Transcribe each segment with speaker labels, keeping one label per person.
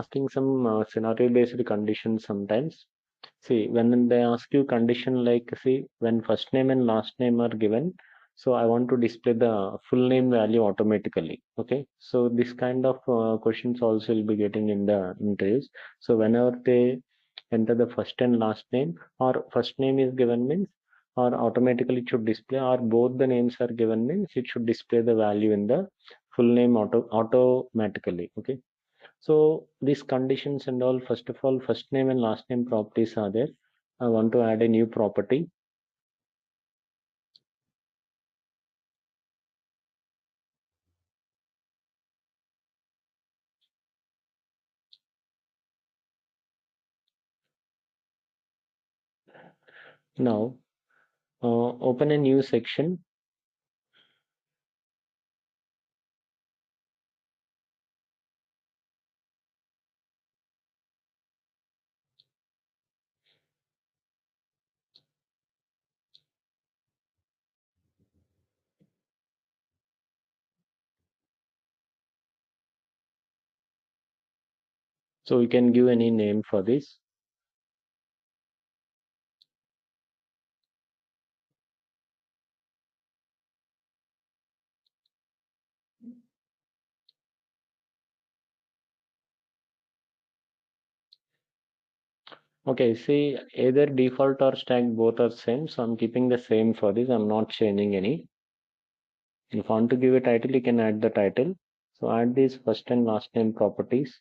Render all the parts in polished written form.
Speaker 1: asking some scenario based conditions sometimes. See, when they ask you condition like, see, when first name and last name are given, so I want to display the full name value automatically. Okay, so this kind of questions also will be getting in the interviews. So whenever they enter the first and last name, or first name is given means, or automatically it should display, or both the names are given means it should display the value in the full name automatically. Okay, so these conditions and all, first of all, first name and last name properties are there. I want to add a new property. Now, open a new section. So you can give any name for this. Okay, see, either default or stack both are same. So I'm keeping the same for this. I'm not changing any. If you want to give a title, you can add the title. So add these first and last name properties.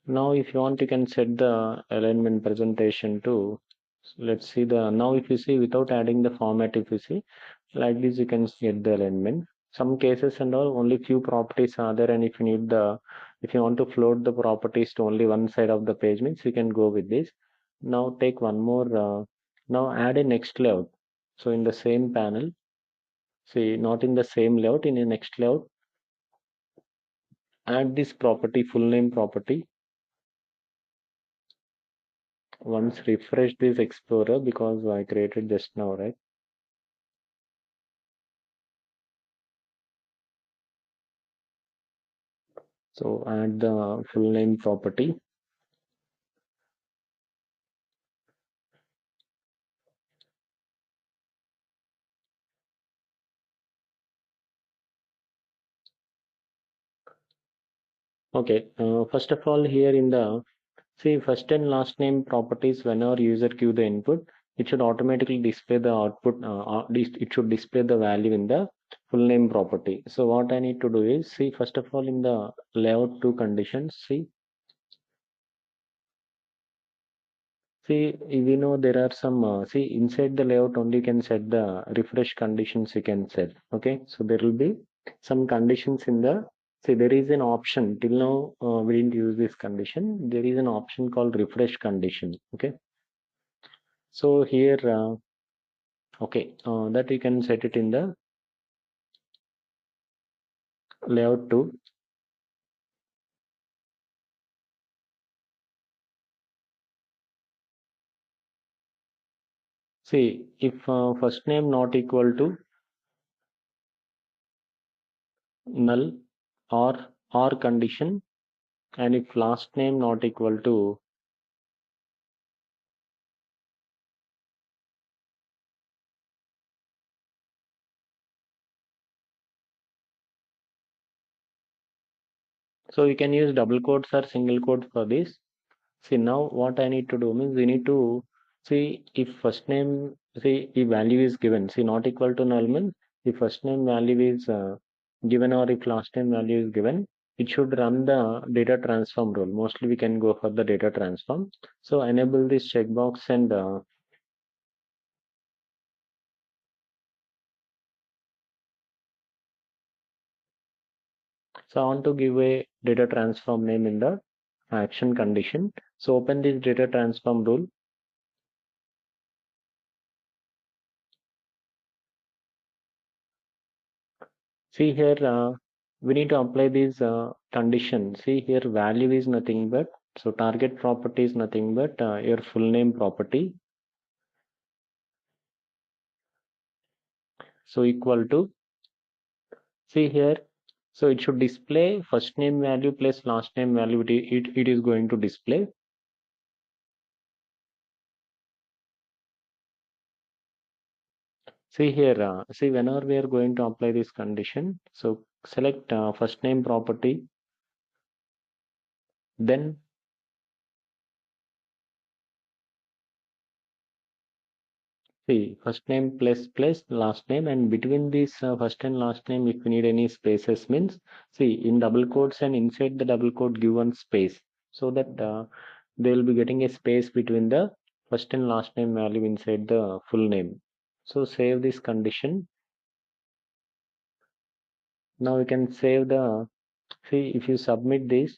Speaker 1: Now, if you want, you can set the alignment presentation to. Let's see the, now if you see without adding the format, if you see like this, you can get the alignment. Some cases and all, only few properties are there, and if you need the, if you want to float the properties to only one side of the page means you can go with this. Now take one more, now add a next layout. So in the same panel, see, not in the same layout, in a next layout, add this property, full name property. Once refresh this Explorer because I created just now, right? So add the full name property. Okay, first of all, here in the, see, first and last name properties, whenever user give the input, it should automatically display the output, it should display the value in the full name property. So what I need to do is, see, first of all, in the layout two conditions, see, we know there are some, see, inside the layout only you can set the refresh conditions you can set. Okay, so there will be some conditions in the, see, there is an option. Till now, we didn't use this condition. There is an option called refresh condition. Okay, so here, okay, that you can set it in the layout 2. See, if first name not equal to null or condition, and if last name not equal to, so you can use double quotes or single quotes for this. See, now what I need to do means we need to see if first name, see, if value is given, see, not equal to null means if first name value is given, or if last name value is given, it should run the data transform rule. Mostly we can go for the data transform. So enable this checkbox, and so I want to give a data transform name in the action condition. So open this data transform rule. See here, we need to apply these conditions. See here, value is nothing but, so target property is nothing but your full name property. So equal to, see here, so it should display first name value plus last name value. It is going to display. See here, see whenever we are going to apply this condition, so select first name property, then see first name plus last name, and between this first and last name, if we need any spaces, means see in double quotes and inside the double quote give one space, so that they will be getting a space between the first and last name value inside the full name. So save this condition. Now we can save the, see if you submit this,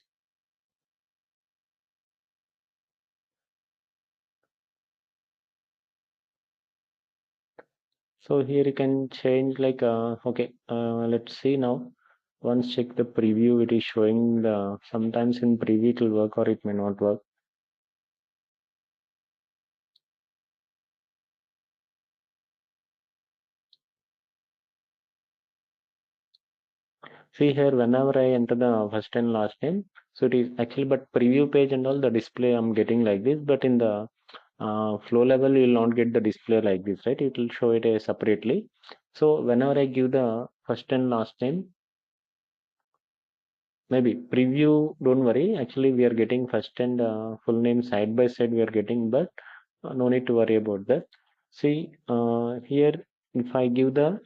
Speaker 1: so here you can change like okay, let's see now. Once check the preview, it is showing the, sometimes in preview it will work or it may not work. See here, whenever I enter the first and last name, so it is actually, but preview page and all the display I'm getting like this, but in the flow level you will not get the display like this, right? It will show it separately. So whenever I give the first and last name, maybe preview, don't worry. Actually, we are getting first and full name side by side. We are getting, but no need to worry about that. See here, if I give the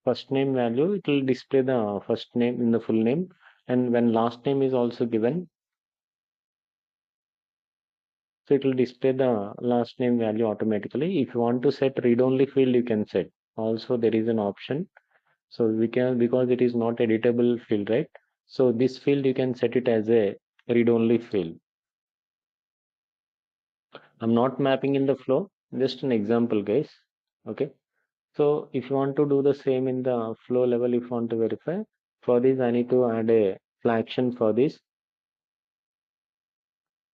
Speaker 1: first name value, it will display the first name in the full name, and when last name is also given, so it will display the last name value automatically. If you want to set read only field, you can set. Also, there is an option. So we can, because it is not editable field, right? So this field you can set it as a read only field. I'm not mapping in the flow, just an example, guys. Okay. So if you want to do the same in the flow level, if you want to verify, for this I need to add a flaction for this.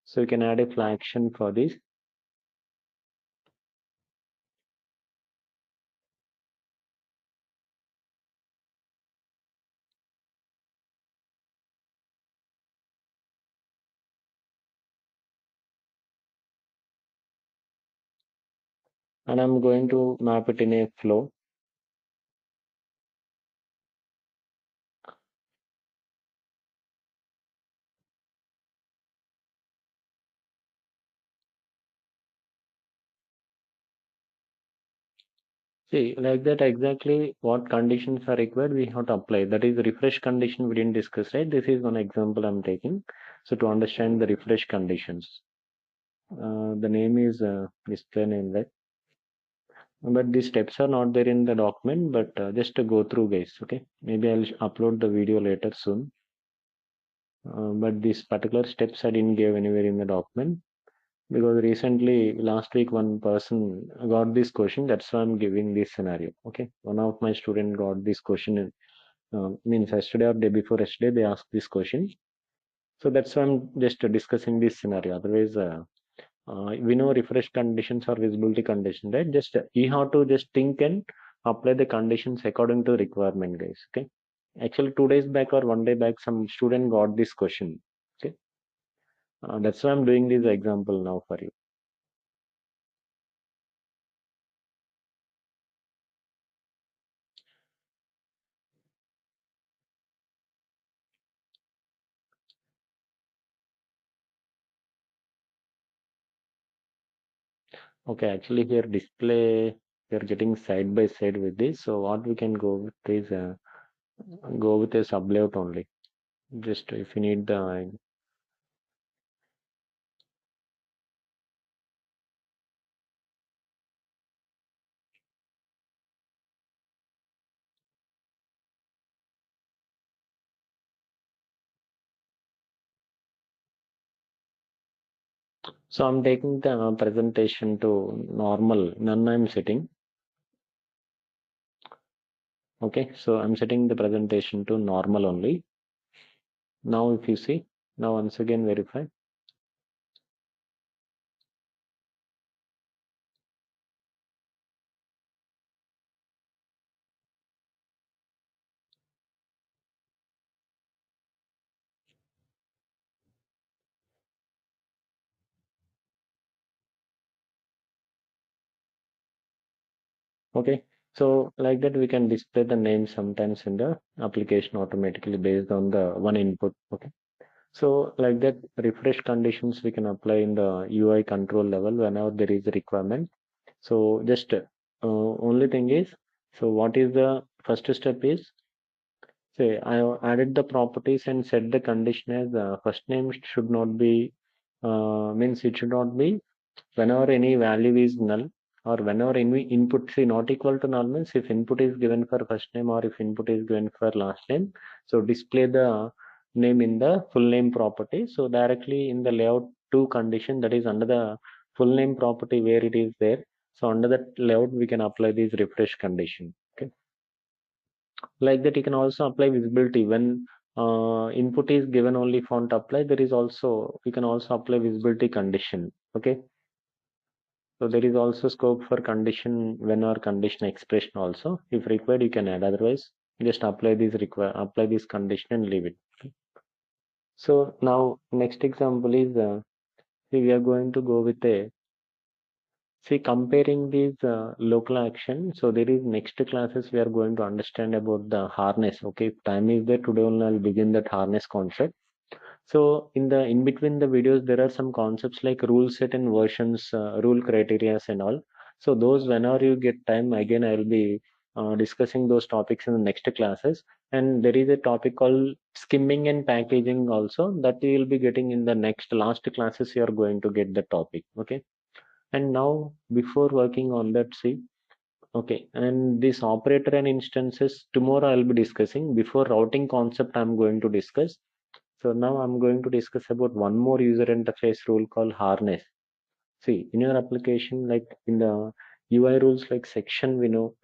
Speaker 1: So you can add a flaction for this. And I'm going to map it in a flow. See, like that exactly what conditions are required, we have to apply. That is the refresh condition we didn't discuss, right? This is one example I'm taking. So to understand the refresh conditions, the name is display name, right? But these steps are not there in the document, but just to go through, guys. Okay, maybe I'll upload the video later soon. But these particular steps I didn't give anywhere in the document, because recently last week one person got this question. That's why I'm giving this scenario. Okay, one of my student got this question. Means yesterday or day before yesterday they asked this question. So that's why I'm just discussing this scenario. Otherwise, we know refresh conditions or visibility condition, right? Just you have to just think and apply the conditions according to requirement, guys. Okay. Actually, 2 days back or one day back, some student got this question. Okay. That's why I'm doing this example now for you. Okay. Actually, here display we are getting side by side with this. So what we can go with is go with a sublayout only. Just if you need the, so I'm taking the presentation to normal. None I'm setting. Okay, so I'm setting the presentation to normal only. Now if you see, now once again verify. Okay, so like that we can display the name sometimes in the application automatically based on the one input. Okay, so like that refresh conditions we can apply in the UI control level whenever there is a requirement. So just only thing is, so what is the first step is, say I added the properties and set the condition as first name should not be, means it should not be whenever any value is null, or whenever any input see not equal to null means if input is given for first name or if input is given for last name, so display the name in the full name property. So directly in the layout 2 condition, that is under the full name property where it is there, so under that layout we can apply this refresh condition. Okay, like that you can also apply visibility when input is given only font apply, there is also we can also apply visibility condition. Okay, so there is also scope for condition when or condition expression also. If required, you can add. Otherwise, just apply this condition and leave it. So now next example is see we are going to go with a see comparing these local action. So there is next classes we are going to understand about the harness. Okay, if time is there today only I'll begin that harness concept. So in the in between the videos, there are some concepts like rule set and versions, rule criterias and all. So those whenever you get time, again I will be discussing those topics in the next classes. And there is a topic called skimming and packaging also that we will be getting in the next last classes. You are going to get the topic. Okay. And now before working on that, see. Okay, and this operator and instances tomorrow I'll be discussing. Before routing concept, I'm going to discuss. So now I'm going to discuss about one more user interface rule called harness. See, in your application, like in the UI rules like section, we know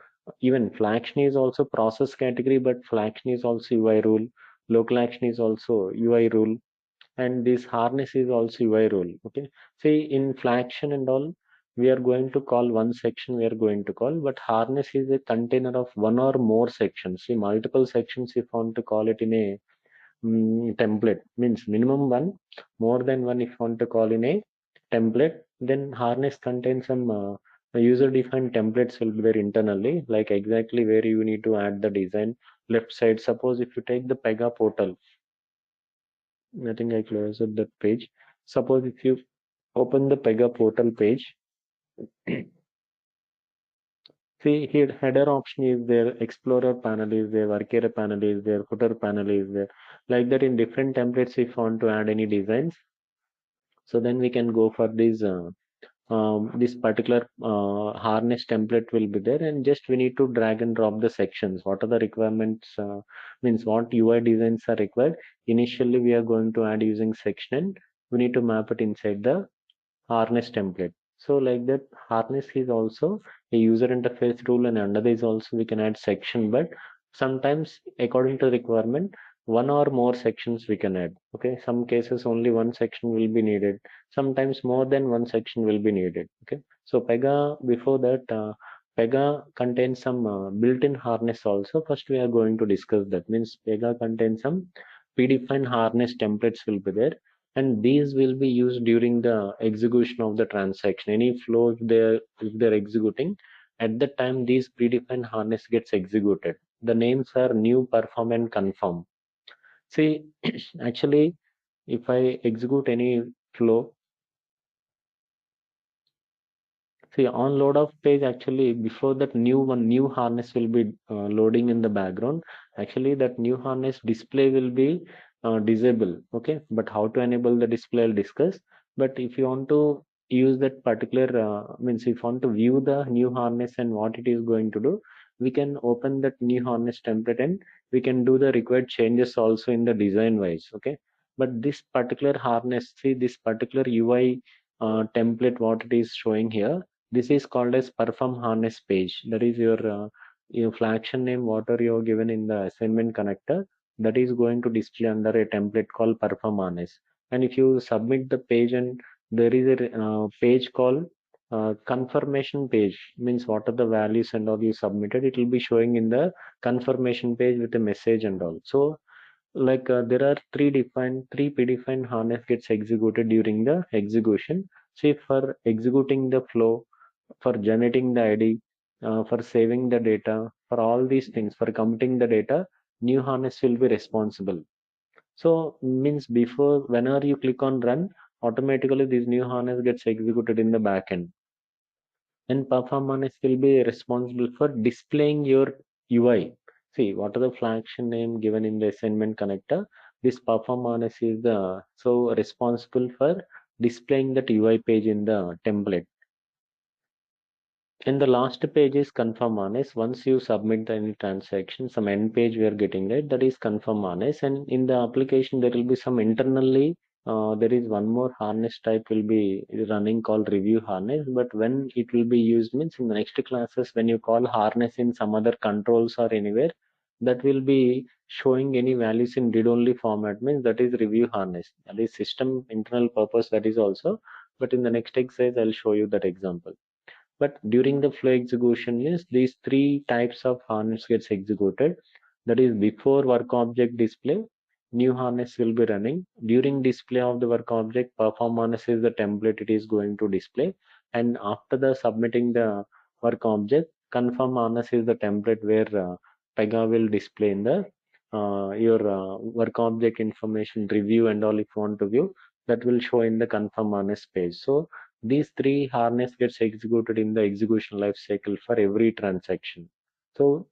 Speaker 1: even flag action is also process category, but flag action is also UI rule. Local action is also UI rule, and this harness is also UI rule. Okay, see in flag action and all, we are going to call one section we are going to call, but harness is a container of one or more sections. See, multiple sections if I want to call it in a template means minimum one, more than one if you want to call in a template. Then harness contains some user defined templates will be there internally, like exactly where you need to add the design. Left side, suppose if you take the PEGA portal, I think I closed that page. Suppose if you open the PEGA portal page, see here header option is there, explorer panel is there, work area panel is there, footer panel is there. Like that in different templates if you want to add any designs, so then we can go for this particular harness template will be there, and just we need to drag and drop the sections. What are the requirements? Means what UI designs are required. Initially, we are going to add using section, and we need to map it inside the harness template. So like that, harness is also a user interface rule, and under this also we can add section, but sometimes according to requirement, one or more sections we can add. Okay, some cases only one section will be needed. Sometimes more than one section will be needed. Okay, so PEGA before that, PEGA contains some built-in harness also. First, we are going to discuss that. Means PEGA contains some predefined harness templates will be there, and these will be used during the execution of the transaction. Any flow if they're executing, at the time these predefined harness gets executed. The names are new, perform, and confirm. See, actually, if I execute any flow, see on load of page, actually before that new harness will be loading in the background. Actually, that new harness display will be disabled. Okay, but how to enable the display I'll discuss. But if you want to use that particular means if you want to view the new harness and what it is going to do, we can open that new harness template and we can do the required changes also in the design wise. Okay, but this particular harness, see this particular UI template, what it is showing here, this is called as perform harness page. That is your flaction name, what are you given in the assignment connector. That is going to display under a template called perform harness. And if you submit the page and there is a page called confirmation page, means what are the values and all you submitted, it will be showing in the confirmation page with a message and all. So like there are three predefined harness gets executed during the execution. Say for executing the flow, for generating the ID, for saving the data, for all these things, for committing the data, new harness will be responsible. So means before, whenever you click on run, automatically this new harness gets executed in the backend. And perform harness will be responsible for displaying your UI. See, what are the function name given in the assignment connector? This perform harness is the so responsible for displaying that UI page in the template. And the last page is confirm honest. Once you submit any transaction, some end page we are getting right, that is confirm honest. And in the application, there will be some internally, there is one more harness type will be running called review harness. But when it will be used means in the next classes, when you call harness in some other controls or anywhere, that will be showing any values in read only format means that is review harness. That is system internal purpose, that is also. But in the next exercise, I'll show you that example. But during the flow execution is these three types of harness gets executed. That is before work object display, new harness will be running. During display of the work object, perform harness is the template it is going to display. And after the submitting the work object, confirm harness is the template where PEGA will display in the your work object information review and all if you want to view, that will show in the confirm harness page. So these three harness gets executed in the execution life cycle for every transaction. So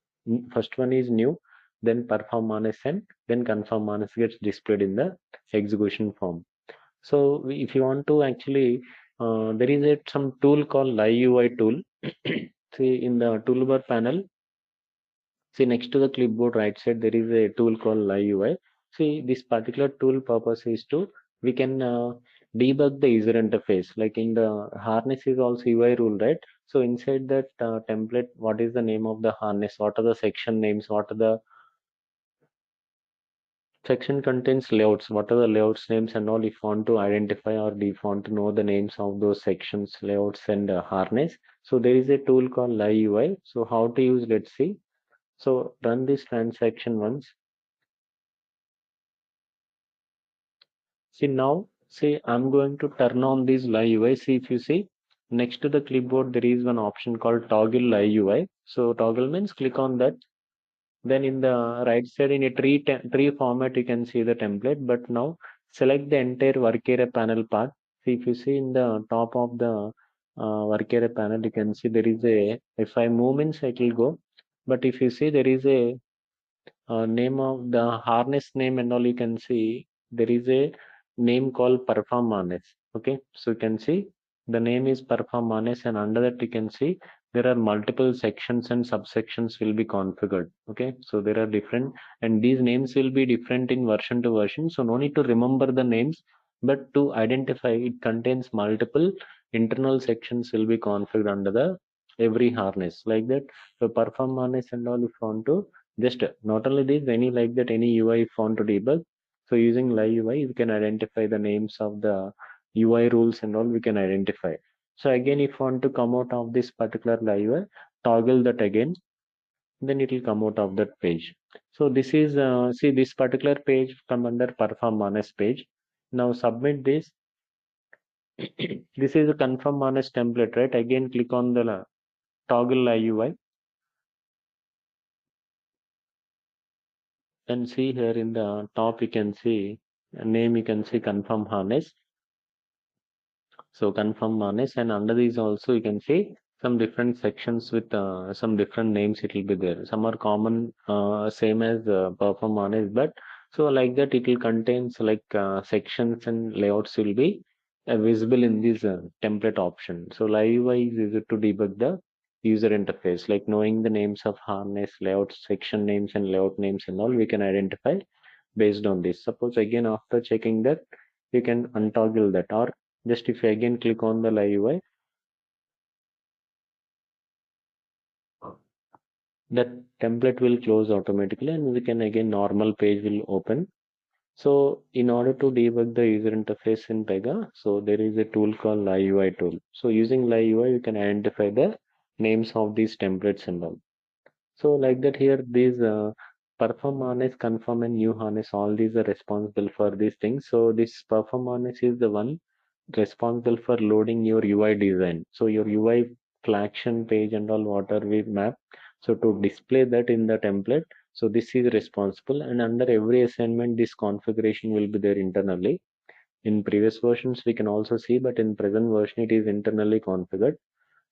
Speaker 1: first one is new, then perform harness and then confirm harness gets displayed in the execution form. So if you want to actually, there is some tool called Live UI tool. See in the toolbar panel, see next to the clipboard right side, there is a tool called Live UI. See this particular tool purpose is to, we can debug the user interface. Like in the harness is also UI rule, right? So inside that template, what is the name of the harness? What are the section names? What are the section contains layouts? What are the layouts names and all? If you want to identify or if you want to know the names of those sections, layouts and harness. So there is a tool called Live UI. So how to use? Let's see. So run this transaction once. See now, see I'm going to turn on this live UI. See if you see next to the clipboard there is one option called toggle live UI. So toggle means click on that. Then in the right side in a tree format you can see the template. But now select the entire work area panel part. See if you see in the top of the work area panel you can see there is a, if I move means it will go. But if you see there is a name of the harness name and all, you can see there is a name called perform harness. Okay, so you can see the name is perform harness, and under that you can see there are multiple sections and subsections will be configured. Okay, so there are different, and these names will be different in version to version, so no need to remember the names, but to identify it contains multiple internal sections will be configured under the every harness like that. So perform harness and all, if you want to just not only this, any like that, any UI if you want to debug. So using live UI, you can identify the names of the UI rules and all we can identify. So again, if you want to come out of this particular live UI, toggle that again, then it will come out of that page. So this is, see this particular page come under perform honest page. Now submit this. This is a confirm honest template, right? Again, click on the toggle live UI and see here in the top you can see name, you can see confirm harness. So confirm harness, and under these also you can see some different sections with some different names it will be there. Some are common, same as perform harness, but so like that it will contains like sections and layouts will be visible in this template option. So live UI is easy to debug the user interface, like knowing the names of harness, layouts, section names and layout names and all we can identify based on this. Suppose again after checking that, you can untoggle that, or just if you again click on the live UI, that template will close automatically and we can again normal page will open. So in order to debug the user interface in PEGA, so there is a tool called live UI tool. So using live UI, you can identify the names of these templates and all. So like that here, these perform harness, confirm and new harness, all these are responsible for these things. So this perform harness is the one responsible for loading your UI design. So your UI collection page and all water we map. So to display that in the template, so this is responsible, and under every assignment this configuration will be there internally. In previous versions we can also see, but in present version it is internally configured.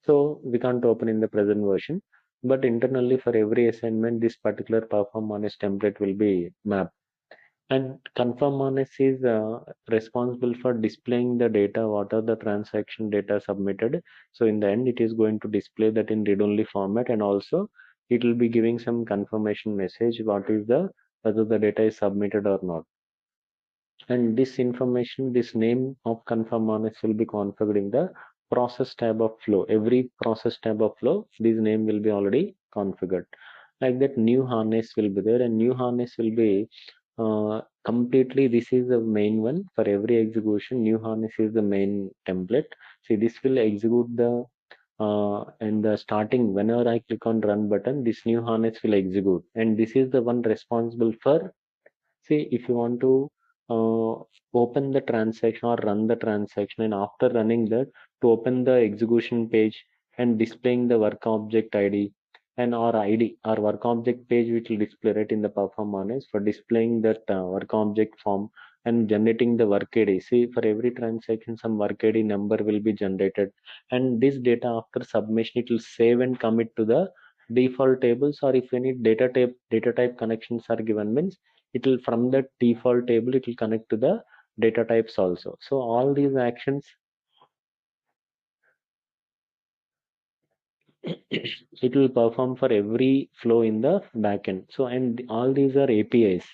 Speaker 1: So we can't open in the present version, but internally for every assignment this particular perform honest template will be mapped. And confirm honest is responsible for displaying the data, what are the transaction data submitted. So in the end it is going to display that in read-only format, and also it will be giving some confirmation message what is the whether the data is submitted or not. And this information, this name of confirm honest will be configured in the process tab of flow. Every process tab of flow, this name will be already configured. Like that, new harness will be there, and new harness will be completely, this is the main one for every execution. New harness is the main template. See, this will execute the in the starting. Whenever I click on run button, this new harness will execute, and this is the one responsible for, see, if you want to open the transaction or run the transaction, and after running that, to open the execution page and displaying the work object ID and our ID, our work object page, which will display right in the performance for displaying that work object form and generating the work ID. See, for every transaction, some work ID number will be generated, and this data after submission, it will save and commit to the default tables, or if any data type connections are given, means it will, from the default table it will connect to the data types also. So all these actions it will perform for every flow in the backend. So, and all these are APIs.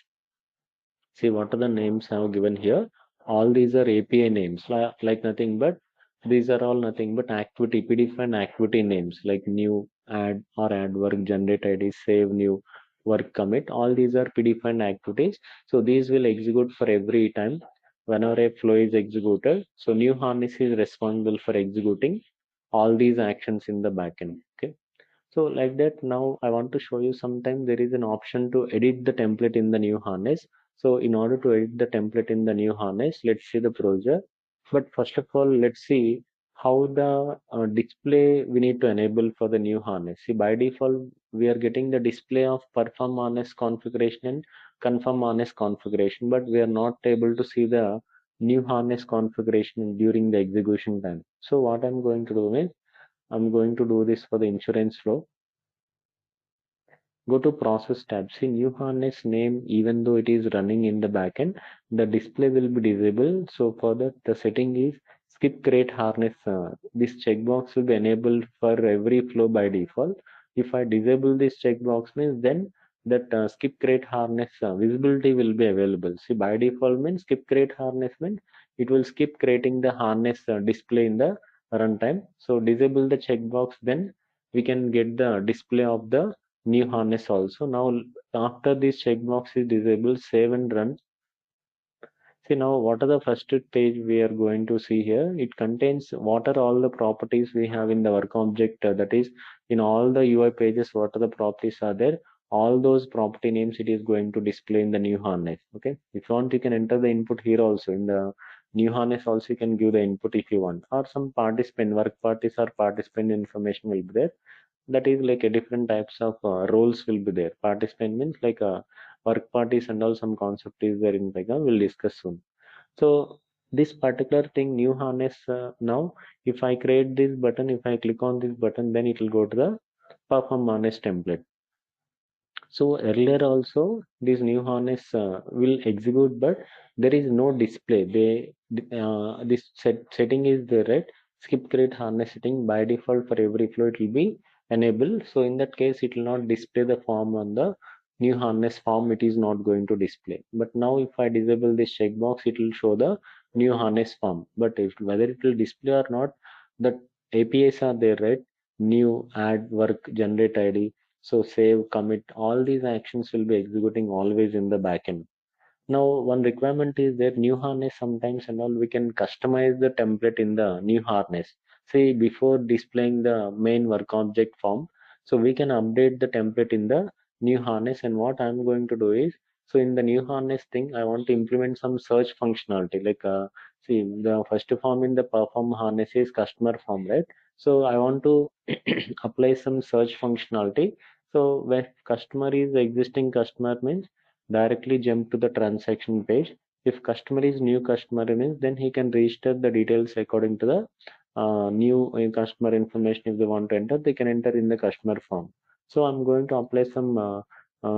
Speaker 1: See what are the names I have given here. All these are API names, like nothing but these are all nothing but activity, predefined activity names, like new, add or add work, generate ID, save new, work, commit. All these are predefined activities. So these will execute for every time whenever a flow is executed. So new harness is responsible for executing all these actions in the backend. Okay. So like that, now I want to show you, sometime there is an option to edit the template in the new harness. So in order to edit the template in the new harness, let's see the procedure. But first of all, let's see how the display we need to enable for the new harness. See, by default, we are getting the display of perform harness configuration and confirm harness configuration, but we are not able to see the new harness configuration during the execution time. So what I'm going to do is, I'm going to do this for the insurance flow. Go to process tab. See, new harness name, even though it is running in the backend, the display will be disabled. So for that, the setting is skip create harness. This checkbox will be enabled for every flow by default. If I disable this checkbox, means then that skip create harness visibility will be available. See, by default means skip create harness means it will skip creating the harness display in the runtime. So disable the checkbox, then we can get the display of the new harness also. Now after this checkbox is disabled, save and run. See, now what are the first page we are going to see here? It contains what are all the properties we have in the work object, that is in all the UI pages, what are the properties are there. All those property names it is going to display in the new harness. Okay, if you want you can enter the input here also. In the new harness also you can give the input if you want, or some participant, work parties or participant information will be there. That is like a different types of roles will be there. Participant means like work parties and all, some concept is there in PEGA, we'll discuss soon. So this particular thing, new harness, now if I create this button, if I click on this button, then it will go to the perform harness template. So earlier also this new harness will execute, but there is no display. This setting is there, right? Skip create harness setting, by default for every flow it will be enabled. So in that case it will not display the form on the new harness form. It is not going to display. But now if I disable this checkbox, it will show the new harness form. But if whether it will display or not, the APIs are there, right? New, add, work, generate ID. So save, commit, all these actions will be executing always in the backend. Now, one requirement is that new harness sometimes and all we can customize the template in the new harness. Say before displaying the main work object form, so we can update the template in the new harness. And what I'm going to do is, So in the new harness thing, I want to implement some search functionality. Like see, the first form in the perform harness is customer form, right? So I want to apply some search functionality. So when customer is existing customer means directly jump to the transaction page. If customer is new customer means then he can register the details according to the new customer information. If they want to enter, they can enter in the customer form. So I'm going to apply some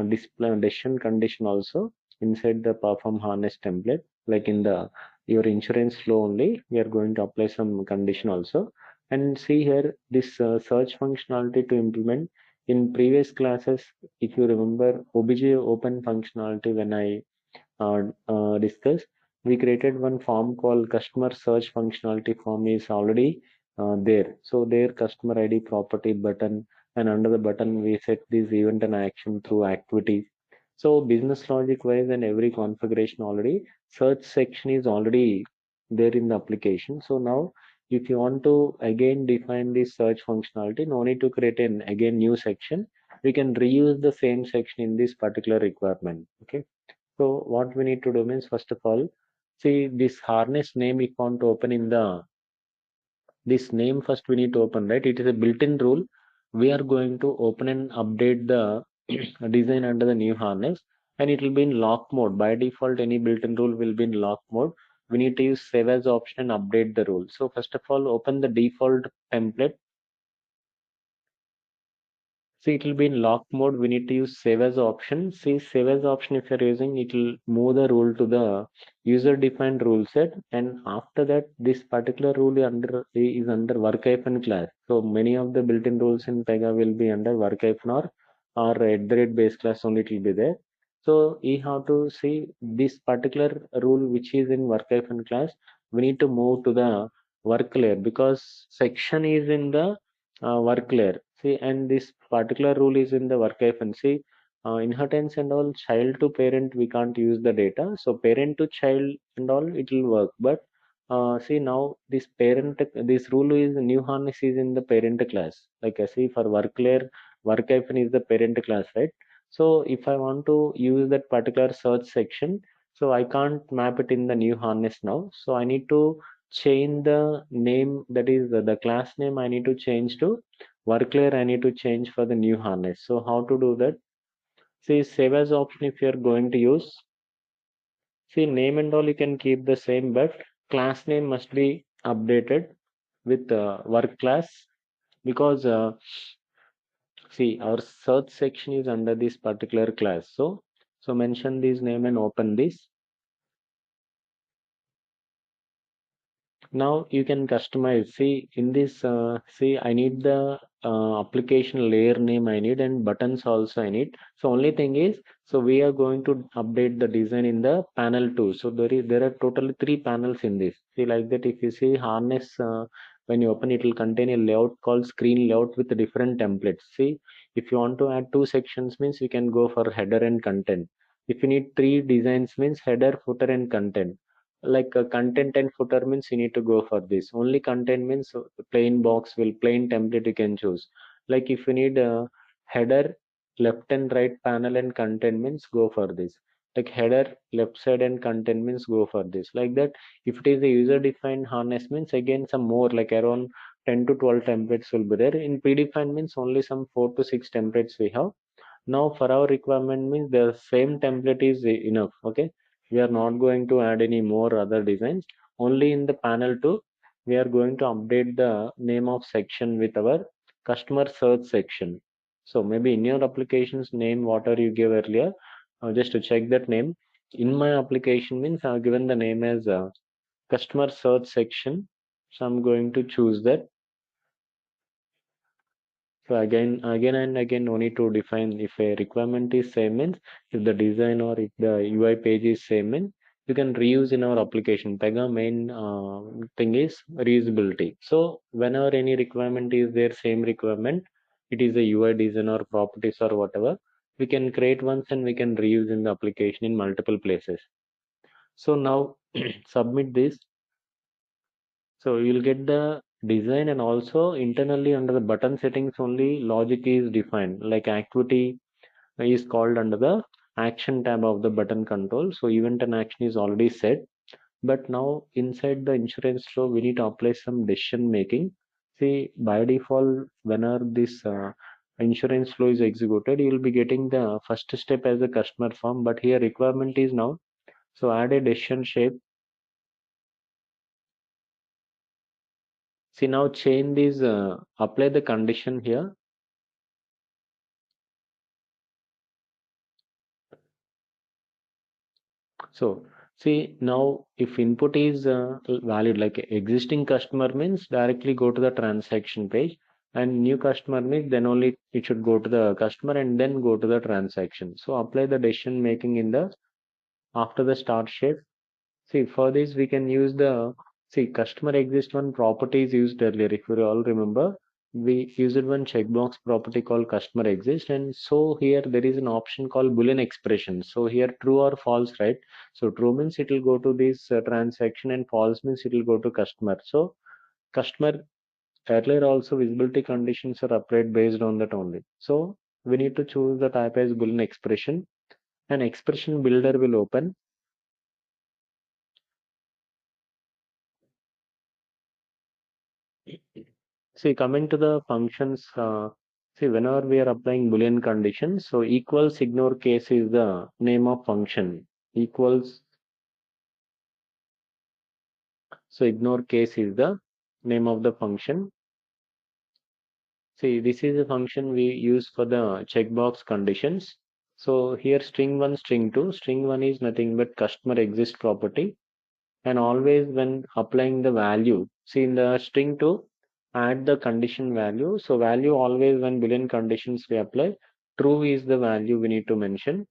Speaker 1: display decision condition also inside the perform harness template. Like in the your insurance flow only, we are going to apply some condition also. And see here this search functionality to implement in previous classes. If you remember obj open functionality, when I discussed, we created one form called customer search functionality form is already there. So there customer ID property button, and under the button we set this event and action through activities. So business logic wise and every configuration already, search section is already there in the application. So now if you want to again define this search functionality, no need to create an again new section. We can reuse the same section in this particular requirement. Okay. So what we need to do means, first of all, see this harness name if want to open in the this name, first we need to open, right? It is a built-in rule. We are going to open and update the design under the new harness, and it will be in lock mode. By default, any built-in rule will be in lock mode. We need to use save as option and update the rule. So first of all, open the default template. See, it will be in lock mode. We need to use save as option. See, save as option, if you're using, it will move the rule to the user defined rule set. And after that, this particular rule is under work hyphen class. So many of the built-in rules in PEGA will be under work hyphen or at the rate base class only it will be there. So you have to see this particular rule which is in work hyphen class. We need to move to the work layer because section is in the work layer. See, and this particular rule is in the work hyphen. See, inheritance and all, child to parent, we can't use the data. So parent to child and all, it will work. But see now this parent, this rule is new harness is in the parent class. Like I see for work layer, work hyphen is the parent class, right? So if I want to use that particular search section, so I can't map it in the new harness now. So I need to change the name, that is the class name I need to change to work layer. I need to change for the new harness. So how to do that? See, save as option if you're going to use. See, name and all you can keep the same, but class name must be updated with work class because see our search section is under this particular class. So mention this name and open this. Now you can customize. See in this, see I need the application layer name I need, and buttons also I need. So only thing is, so we are going to update the design in the panel 2. So there are totally 3 panels in this. See like that, if you see harness, when you open it will contain a layout called screen layout with different templates. See, if you want to add 2 sections means you can go for header and content. If you need 3 designs means header, footer and content. Like content and footer means you need to go for this. Only content means plain box will plain template you can choose. Like if you need a header, left and right panel and content means go for this. Like header, left side and content means go for this. Like that, if it is a user defined harness means again some more like around 10 to 12 templates will be there. In predefined means only some 4 to 6 templates we have. Now for our requirement means the same template is enough. Okay, we are not going to add any more other designs. Only in the panel 2 we are going to update the name of section with our customer search section. So maybe in your application's name whatever you gave earlier, just to check that name. In my application means I've given the name as customer search section. So I'm going to choose that. So again and again, no need to define. If a requirement is same means, if the design or if the UI page is same means, you can reuse in our application. PEGA main thing is reusability. So whenever any requirement is there, same requirement, it is a UI design or properties or whatever, we can create once and we can reuse in the application in multiple places. So now submit this. So you'll get the design, and also internally under the button settings only logic is defined. Like activity is called under the action tab of the button control. So event and action is already set. But now inside the insurance flow, we need to apply some decision making. See, by default, whenever this insurance flow is executed, you will be getting the first step as a customer form. But here requirement is now. So add a decision shape. See, now change this, apply the condition here. So see, now if input is valid, like existing customer means directly go to the transaction page, and new customer means then only it should go to the customer and then go to the transaction. So apply the decision making in the after the start shape. See, for this we can use the, see, customer exist one property is used earlier. If you all remember, we used one checkbox property called customer exist, and so here there is an option called Boolean expression. So here true or false, right? So true means it will go to this transaction, and false means it will go to customer. So customer earlier also visibility conditions are applied based on that only. So we need to choose the type as Boolean expression, and expression builder will open. See, coming to the functions, see, whenever we are applying Boolean conditions, so equals ignore case is the name of function. Equals, so ignore case is the name of the function. See, this is a function we use for the checkbox conditions. So here string 1, string 1 is nothing but customer exist property. And always when applying the value, see in the string 2, add the condition value. So value always when Boolean conditions we apply, true is the value we need to mention,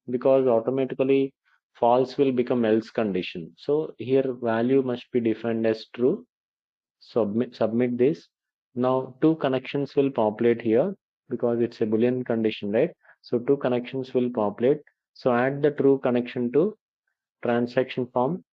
Speaker 1: because automatically false will become else condition. So here value must be defined as true. Submit this. Now two connections will populate here because it's a Boolean condition, right? So two connections will populate. So add the true connection to transaction form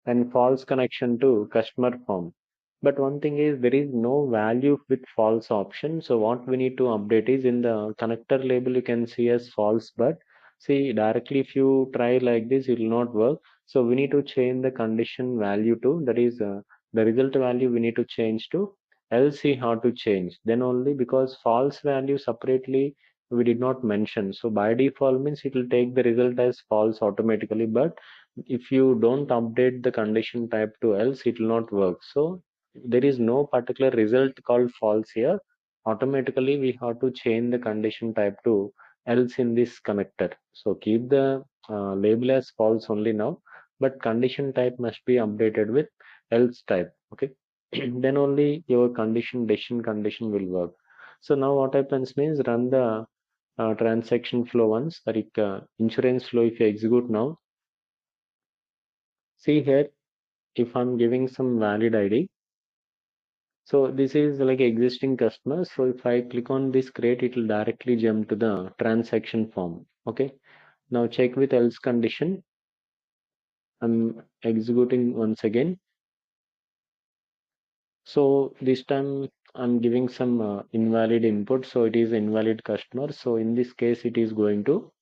Speaker 1: and false connection to customer form. But one thing is there is no value with false option. So what we need to update is in the connector label you can see as false, but see directly if you try like this it will not work. So we need to change the condition value to, that is the result value we need to change to, else see how to change. Then only, because false value separately we did not mention. So by default means it will take the result as false automatically, but if you don't update the condition type to else it will not work. So there is no particular result called false here. Automatically we have to change the condition type to else in this connector. So keep the label as false only now, but condition type must be updated with else type. Okay. Then only your condition decision condition will work. So now what happens means run the transaction flow once, like insurance flow. If you execute now, see here, if I'm giving some valid ID, so this is like existing customer. So if I click on this create, it will directly jump to the transaction form. Okay. Now check with else condition. I'm executing once again. So this time I'm giving some invalid input. So it is invalid customer. So in this case, it is going to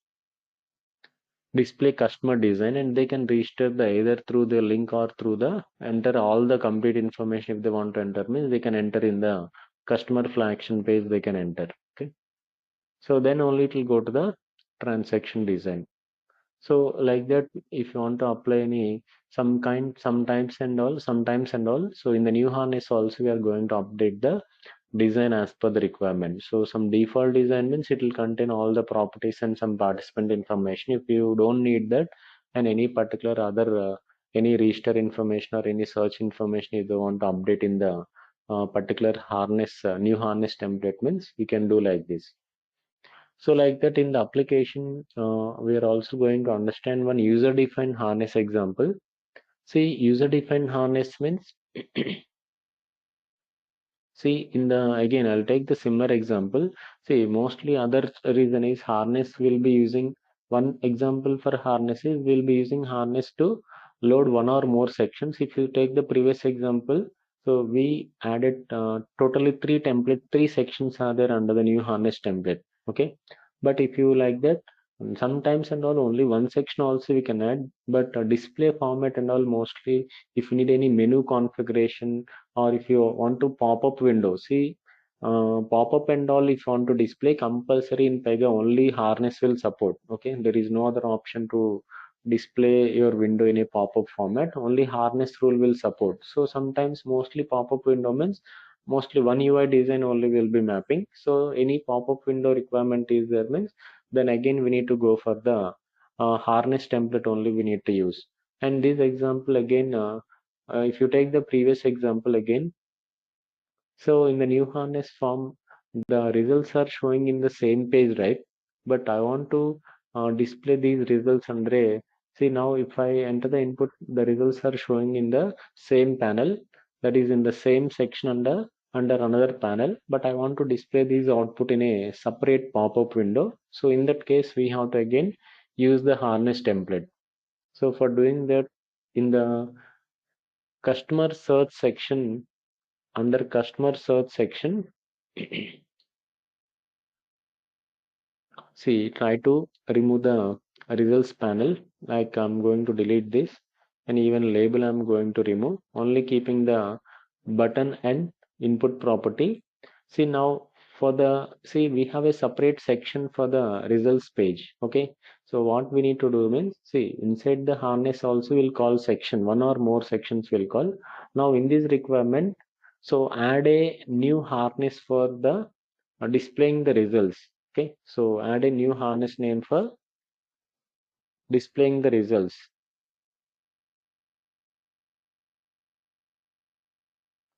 Speaker 1: display customer design, and they can register the either through the link or through the enter all the complete information. If they want to enter means they can enter in the customer flow action page, they can enter. Okay, so then only it will go to the transaction design. So like that, if you want to apply any some kind sometimes and all, so in the new harness also we are going to update the design as per the requirement. So some default design means it will contain all the properties and some participant information. If you don't need that, and any particular other any register information or any search information if you want to update in the particular harness new harness template means we can do like this. So like that in the application, we are also going to understand one user-defined harness example. See, user-defined harness means, see in the, again, I'll take the similar example. See, mostly other reason is harness will be using, one example for harness is we'll be using harness to load one or more sections. If you take the previous example, so we added totally three sections are there under the new harness template. Okay. But if you like that, And sometimes and all only one section also we can add, but display format and all mostly if you need any menu configuration or if you want to pop up window. See, pop up and all if you want to display compulsory in PEGA only harness will support. Okay, there is no other option to display your window in a pop up format. Only harness rule will support. So sometimes mostly pop up window means mostly one UI design only will be mapping. So any pop up window requirement is there means then again we need to go for the harness template only we need to use. And this example again, if you take the previous example again, so in the new harness form, the results are showing in the same page, right? But I want to display these results under a, see now if I enter the input, the results are showing in the same panel, that is in the same section under another panel, but I want to display these output in a separate pop-up window. So in that case, we have to again use the harness template. So for doing that, in the customer search section, under customer search section, see, try to remove the results panel. Like I'm going to delete this, and even label I'm going to remove, only keeping the button and input property. See now for the, see we have a separate section for the results page. Okay, so what we need to do means, see inside the harness also will call section, one or more sections will call. Now in this requirement, so add a new harness for the displaying the results. Okay, so add a new harness name for displaying the results.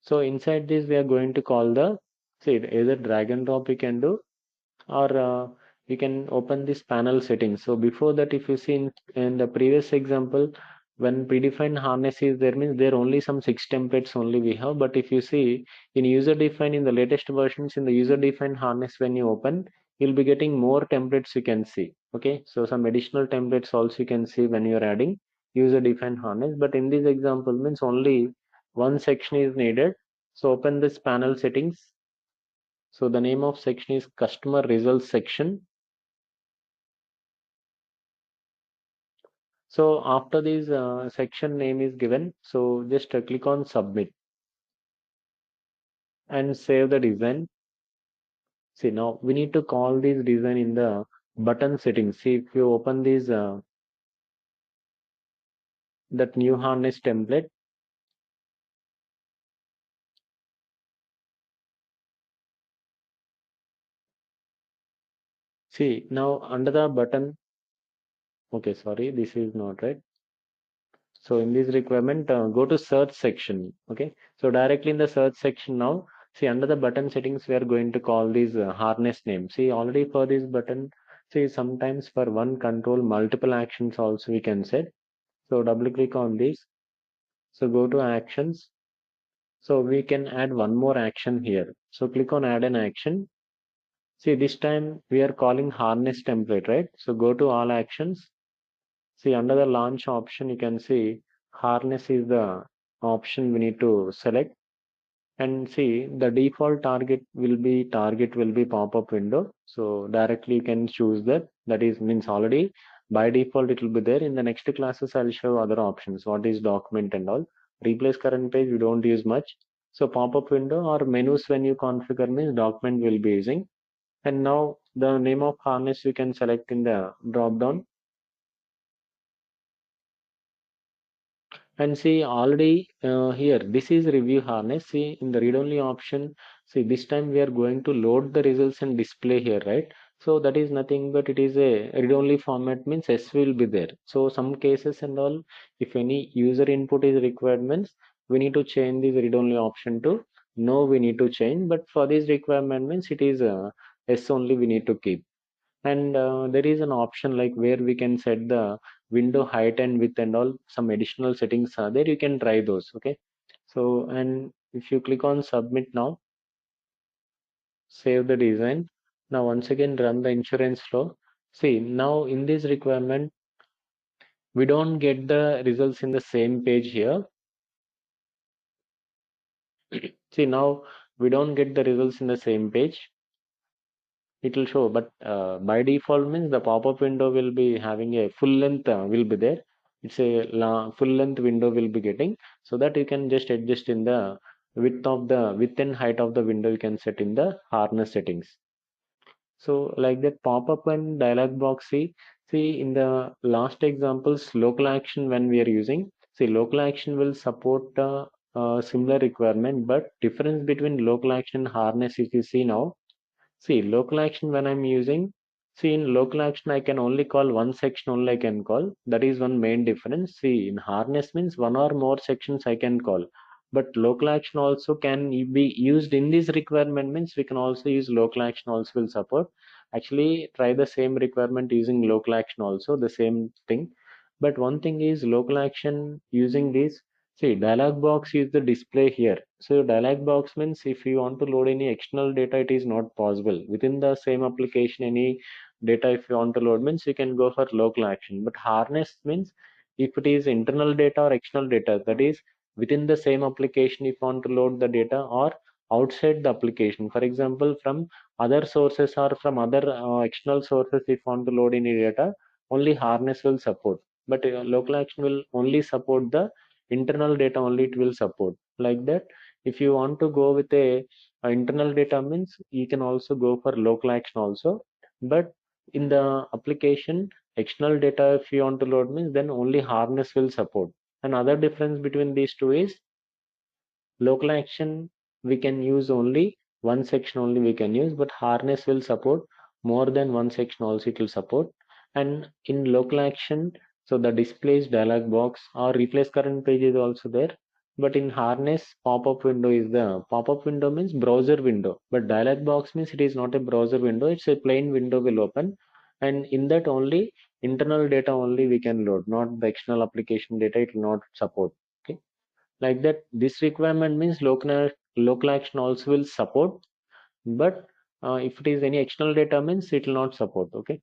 Speaker 1: So inside this we are going to call the, see either drag and drop we can do, or we can open this panel settings. So before that, if you see in the previous example, when predefined harness is there means there only some 6 templates only we have. But if you see in user defined, in the latest versions in the user defined harness, when you open, you'll be getting more templates you can see. Okay, so some additional templates also you can see when you're adding user defined harness. But in this example means only one section is needed. So open this panel settings. So the name of section is customer results section. So after this section name is given, so just click on submit and save the design. See now we need to call this design in the button settings. See if you open this that new harness template. See now under the button. Okay, sorry, this is not right. So in this requirement, go to search section. Okay, so directly in the search section now, see under the button settings, we are going to call this harness name. See already for this button, see sometimes for one control, multiple actions also we can set. So double click on this. So go to actions. So we can add one more action here. So click on add an action. See this time we are calling harness template, right? So go to all actions. See under the launch option, you can see harness is the option we need to select, and see the default target will be pop-up window. So directly you can choose that. That is means already by default it will be there. In the next classes I'll show other options. What is document and all. Replace current page we don't use much. So pop-up window or menus when you configure means document will be using. And now the name of harness you can select in the drop down. And see already here this is review harness. See in the read only option, see this time we are going to load the results and display here, right? So that is nothing but it is a read only format means S will be there. So some cases and all, if any user input is required means we need to change this read only option to no, we need to change. But for this requirement means it is S only we need to keep. And there is an option like where we can set the window height and width and all, some additional settings are there, you can try those. Okay, so and if you click on submit now, save the design. Now once again run the insurance flow. See now in this requirement we don't get the results in the same page here. See now we don't get the results in the same page. it will show, but by default means the pop-up window will be having a full length will be there. It's a full length window will be getting, so that you can just adjust in the width and height of the window, you can set in the harness settings. So like that pop-up and dialog box, see in the last examples, local action when we are using, see local action will support similar requirement, but difference between local action and harness, if you see now, see, local action when I'm using, see in local action I can only call one section only I can call. That is one main difference. See, in harness means one or more sections I can call. But local action also can be used in this requirement means we can also use local action also will support. Actually, try the same requirement using local action also, the same thing. But one thing is local action using this. See, dialog box is the display here. So dialog box means if you want to load any external data, it is not possible. Within the same application, any data if you want to load means you can go for local action. But harness means if it is internal data or external data, that is within the same application if you want to load the data or outside the application. For example, from other sources or from other external sources if you want to load any data, only harness will support. But local action will only support the internal data only it will support like that. If you want to go with a internal data means you can also go for local action also, but in the application external data if you want to load means then only harness will support. Another difference between these two is local action we can use only one section only we can use, but harness will support more than one section also it will support. And in local action, so the displays dialog box or replace current page is also there, but in harness pop-up window is the pop-up window means browser window, but dialog box means it is not a browser window, it's a plain window will open, and in that only internal data only we can load, not the external application data it will not support. Okay, like that this requirement means local action also will support, but if it is any external data means it will not support. Okay,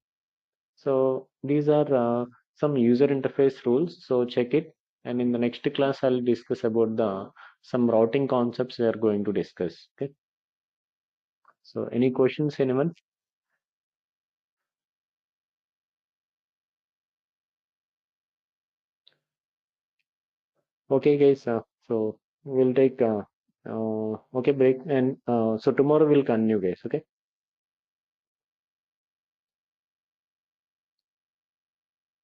Speaker 1: so these are some user interface rules, so check it, and in the next class I'll discuss about the some routing concepts we are going to discuss. Okay, so any questions, anyone? Okay guys, so we'll take okay break, and so tomorrow we'll continue guys. Okay.